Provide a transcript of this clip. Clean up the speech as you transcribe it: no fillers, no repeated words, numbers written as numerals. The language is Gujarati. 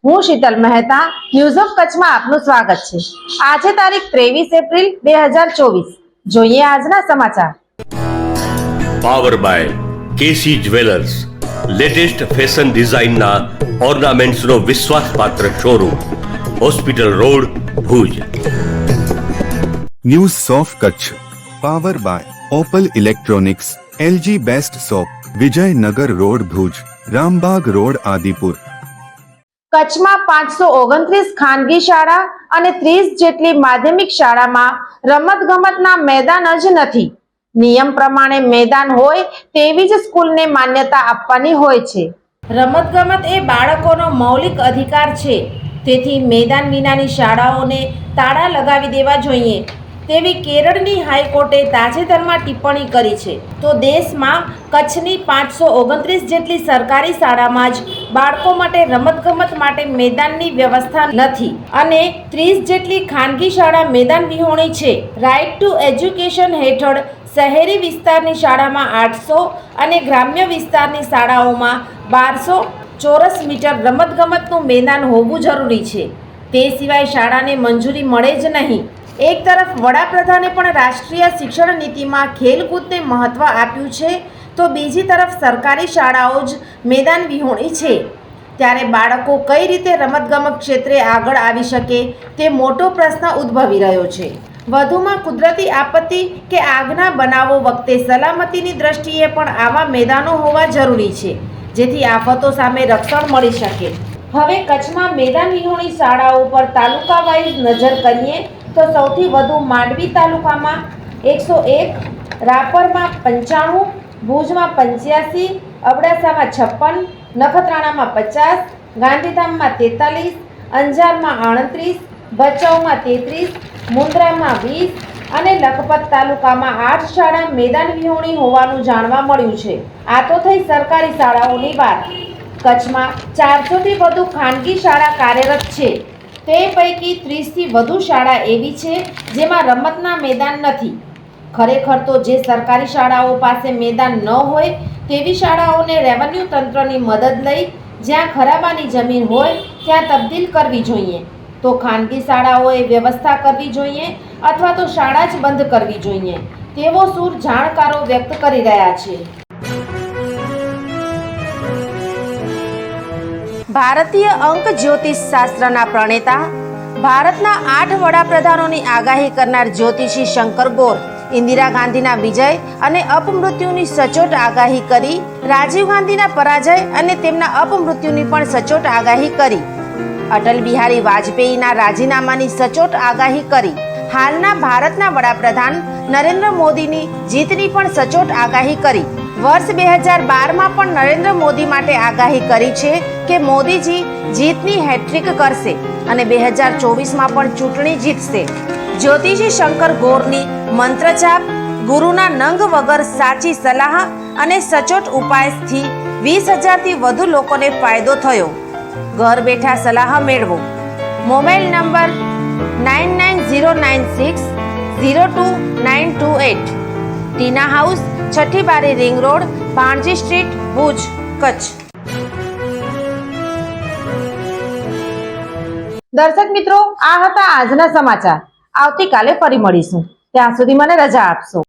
હું શીતલ મહેતા, ન્યૂઝ ઓફ કચ્છમાં આપનું સ્વાગત છે। આજે તારીખ 23 એપ્રિલ 2024। જોઈએ આજના સમાચાર। Power by KC jewellers, latest fashion ડિઝાઇનના ઓર્નામેન્ટ્સનો વિશ્વાસપાત્ર showroom, hospital road, Bhuj. News of Kutch power by opal electronics, LG best shop, Vijaynagar road Bhuj, Rambagh road Adipur. કચ્છમાં 529 ખાનગી શાળા અને 30 જેટલી માધ્યમિક શાળામાં રમતગમતના મેદાન જ નથી। નિયમ પ્રમાણે મેદાન હોય તેવી જ સ્કૂલને માન્યતા આપવાની હોય છે। રમતગમત એ બાળકોનો મૌલિક અધિકાર છે, તેથી મેદાન વિનાની શાળાઓને તાળા લગાવી દેવા જોઈએ તેવી કેરળની હાઈકોર્ટે તાજેતરમાં ટિપ્પણી કરી છે। તો દેશમાં કચ્છની 529 જેટલી સરકારી શાળામાં જ બાળકો માટે રમતગમત માટે મેદાનની વ્યવસ્થા નથી અને 30 જેટલી ખાનગી શાળા મેદાન વિહોણી છે। રાઇટ ટુ એજ્યુકેશન હેઠળ શહેરી વિસ્તારની શાળામાં 800 અને ગ્રામ્ય વિસ્તારની શાળાઓમાં 1200 ચોરસ મીટર રમતગમતનું મેદાન હોવું જરૂરી છે। તે સિવાય શાળાને મંજૂરી મળે જ નહીં। એક તરફ વડાપ્રધાને પણ રાષ્ટ્રીય શિક્ષણ નીતિમાં ખેલકૂદને મહત્વ આપ્યું છે, તો બીજી તરફ સરકારી શાળાઓ જ મેદાન વિહોણી છે। ત્યારે બાળકો કઈ રીતે રમતગમત ક્ષેત્રે આગળ આવી શકે તે મોટો પ્રશ્ન ઉદ્ભવી રહ્યો છે। વધુમાં કુદરતી આપત્તિ કે આગના બનાવો વખતે સલામતીની દ્રષ્ટિએ પણ આવા મેદાનો હોવા જરૂરી છે, જેથી આફતો સામે રક્ષણ મળી શકે। હવે કચ્છમાં મેદાન વિહોણી શાળાઓ પર તાલુકા વાઇઝ નજર કરીએ તો સૌથી વધુ માંડવી તાલુકામાં 101, રાપરમાં 95, ભુજમાં 85, અબડાસામાં 56, નખત્રાણામાં 50, ગાંધીધામમાં 43, અંજારમાં 38, ભચાઉમાં 33, મુન્દ્રામાં 20 અને લખપત તાલુકામાં 8 શાળા મેદાન વિહોણી હોવાનું જાણવા મળ્યું છે। આ તો થઈ સરકારી શાળાઓની વાત। કચ્છમાં 400થી વધુ ખાનગી શાળા કાર્યરત છે। તે પૈકી 30થી વધુ શાળા એવી છે જેમાં રમતના મેદાન નથી। ખરેખર તો જે સરકારી શાળાઓ પાસે મેદાન ન હોય તેવી શાળાઓને રેવન્યુ તંત્રની મદદ લઈ જ્યાં ખરાબાની જમીન હોય ત્યાં તબદીલ કરવી જોઈએ, તો ખાનગી શાળાઓએ વ્યવસ્થા કરવી જોઈએ અથવા તો શાળા જ બંધ કરવી જોઈએ તેવો સૂર જાણકારો વ્યક્ત કરી રહ્યા છે। ભારતીય અંક જ્યોતિષ શાસ્ત્રના પ્રણેતા, ભારતના 8 વડાપ્રધાનોની આગાહી કરનાર જ્યોતિષી શંકર ગોર ઇન્દિરા ગાંધીના વિજય અને અપમૃત્યુની સચોટ આગાહી કરી, રાજીવ ગાંધીના પરાજય અને તેમના અપમૃત્યુની પણ સચોટ આગાહી કરી, અટલ બિહારી વાજપેયીના રાજીનામાની સચોટ આગાહી કરી, હાલના ભારતના વડાપ્રધાન નરેન્દ્ર મોદીની જીતની પણ સચોટ આગાહી કરી। વર્ષ 2012માં પણ નરેન્દ્ર મોદી માટે આગાહી કરી છે કે મોદીજી જીતની હેટ્રિક કરશે અને 2024માં પણ ચૂંટણી જીતશે। જ્યોતિષી શંકર ગોરની મંત્રજાપ, ગુરુના નંગ વગર સાચી સલાહ અને સચોટ ઉપાયથી 20,000થી વધુ લોકોને ફાયદો થયો। ઘર બેઠા સલાહ મેળવો। મોબાઈલ નંબર 9909602928, ટીના હાઉસ, છઠ્ઠી બારી ring road, Bhanji street, Bhuj, Kutch. દર્શક મિત્રો, આ હતા આજના સમાચાર। આવતીકાલે ફરી મળીશું, ત્યાં સુધી મને રજા આપશો।